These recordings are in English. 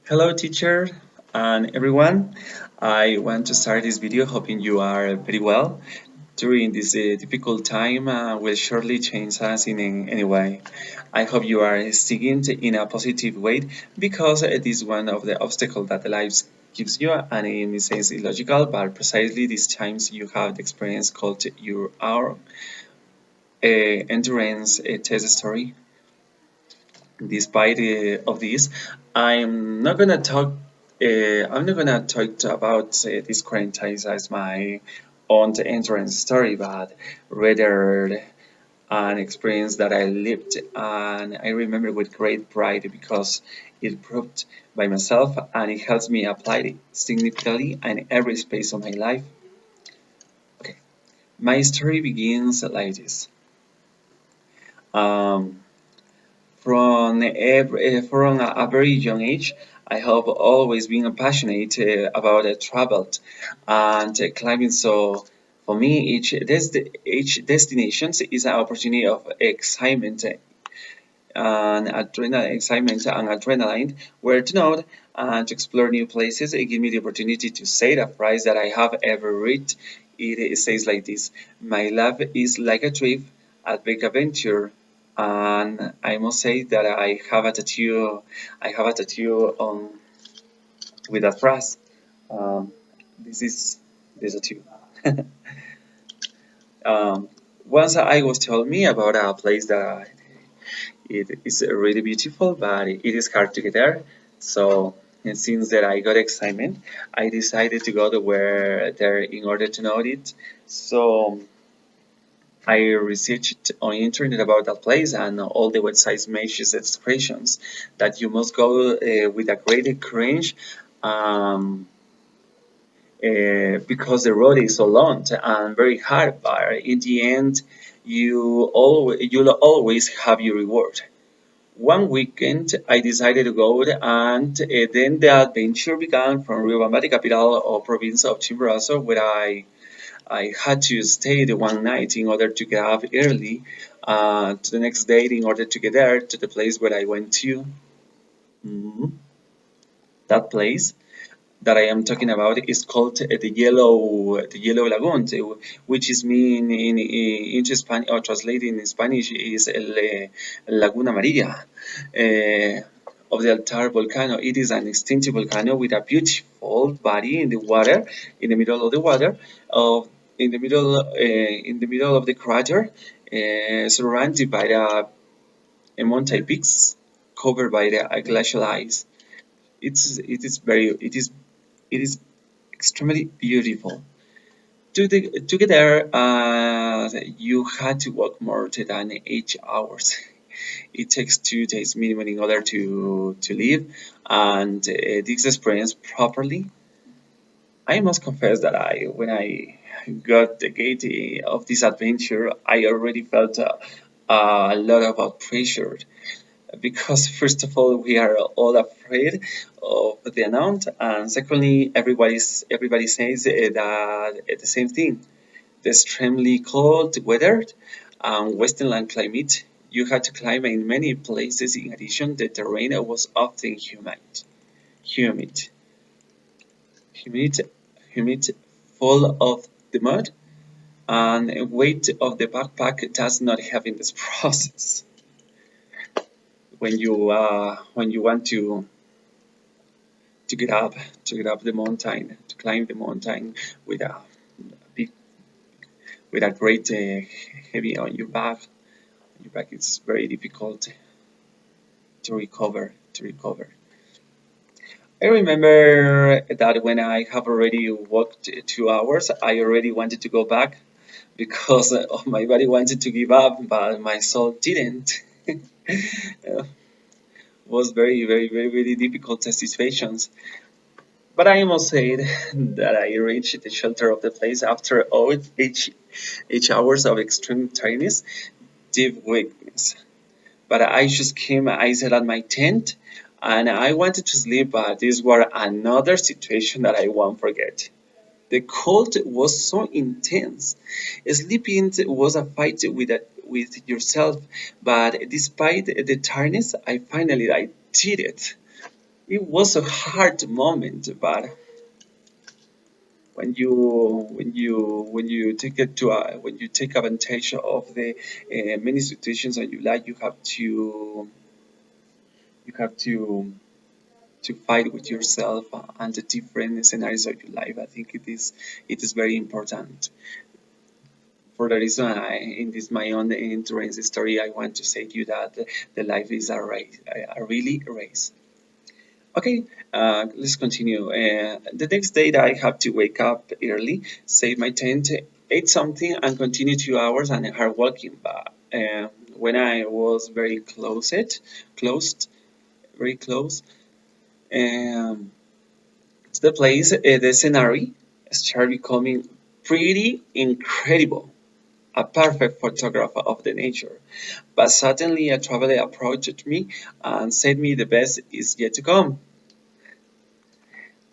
Hello, teacher and everyone. I want to start this video hoping you are very well. During this difficult time will surely change us in any way. I hope you are sticking in a positive way because it is one of the obstacles that the life gives you, and in a sense illogical, but precisely these times you have the experience called your our endurance test story. Despite of this, I'm not gonna talk about this quarantine as my own entrance story, but rather an experience that I lived and I remember with great pride because it proved by myself and it helps me apply it significantly in every space of my life. Okay, my story begins like this. Um, from a very young age, I have always been passionate about travel and climbing. So for me, each destination is an opportunity of excitement and adrenaline, where to know and to explore new places. It gives me the opportunity to say the phrase that I have ever read. It says like this: "My life is like a trip, a big adventure." And I must say that I have a tattoo. I have a tattoo on with that phrase. Um, this is this tattoo. um, Once I was told me about a place that it is really beautiful, but it is hard to get there. So, and since that I got excitement, I decided to go to where there in order to know it. So I researched on internet about that place, and all the websites mentions descriptions that you must go with a great courage. Um, because the road is so long and very hard, but in the end, you'll always have your reward. One weekend, I decided to go, and then the adventure began from Riobamba, the capital of province of Chimborazo, where I had to stay the one night in order to get up early to the next day in order to get there to the place where I went to. Mhm. That place that I am talking about is called the Yellow Lagoon, which is mean in Spanish or translated in Spanish is Laguna Amarilla of the Altar volcano. It is an extinct volcano with a beautiful body in the water, in the middle of the water, of in the middle of the crater, surrounded by the mountain peaks, covered by the glacial ice. It is extremely beautiful. To get there, you had to walk more than 8 hours. It takes 2 days minimum in order to leave and this experience properly. I must confess that when I got the gate of this adventure, I already felt a lot about pressure because first of all we are all afraid of the unknown, and secondly everybody says that the same thing: the extremely cold weather and western climate. You had to climb in many places. In addition, the terrain was often humid, humid, humid, full of the mud, and weight of the backpack does not help in this process. When you want to get up the mountain, to climb the mountain with a big with a great heavy on your back. Your back is very difficult to recover. I remember that when I have already walked 2 hours, I already wanted to go back because my body wanted to give up, but my soul didn't. Was very difficult situations. But I must say that I reached the shelter of the place after all each hours of extreme tiredness, deep weakness. But I just came, I sat at my tent, and I wanted to sleep, but this was another situation that I won't forget. The cold was so intense. Sleeping was a fight with yourself, but despite the tiredness, I did it. It was a hard moment, but when you take advantage of the many situations that you like, you have to fight with yourself and the different scenarios of your life. I think it is very important. For the reason in this my own endurance story, I want to say to you that the life is a race, a really race. Okay, let's continue. The next day that I have to wake up early, save my tent, ate something, and continue 2 hours and hard walking. But when I was closed, very close to the place, the scenery started becoming pretty incredible. A perfect photographer of the nature. But suddenly a traveler approached me and said me the best is yet to come.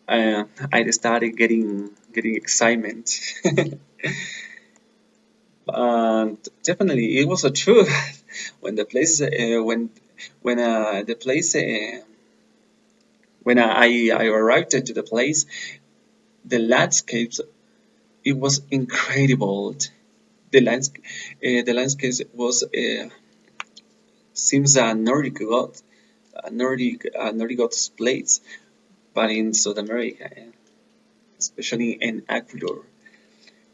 I started getting excitement, and definitely it was a truth. When the place when the place when I arrived to the place, the landscapes, it was incredible. The landscapes was seems a Nordic god, a Nordic god's place, but in South America, especially in Ecuador.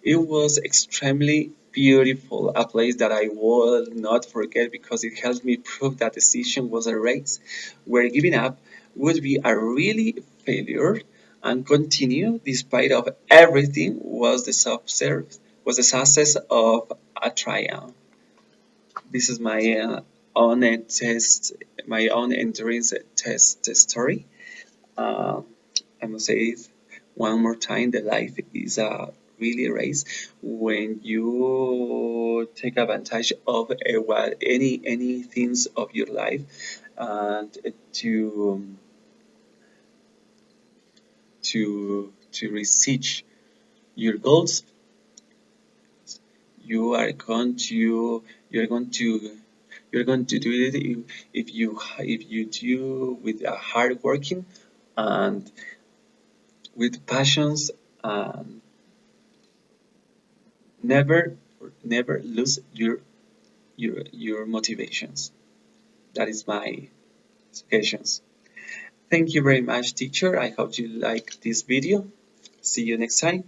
It was extremely beautiful, a place that I will not forget because it helped me prove that decision was a race where giving up would be a really failure, and continue despite of everything was the success of a triumph. This is my own endurance test story. Uh, I must say it one more time, the life is a really race when you take advantage of what any things of your life, and to reach your goals. You are going to you're going to you're going to do it if you do with a hard working and with passions, and never never lose your motivations. That is my suggestions. Thank you very much, teacher. I hope you like this video. See you next time.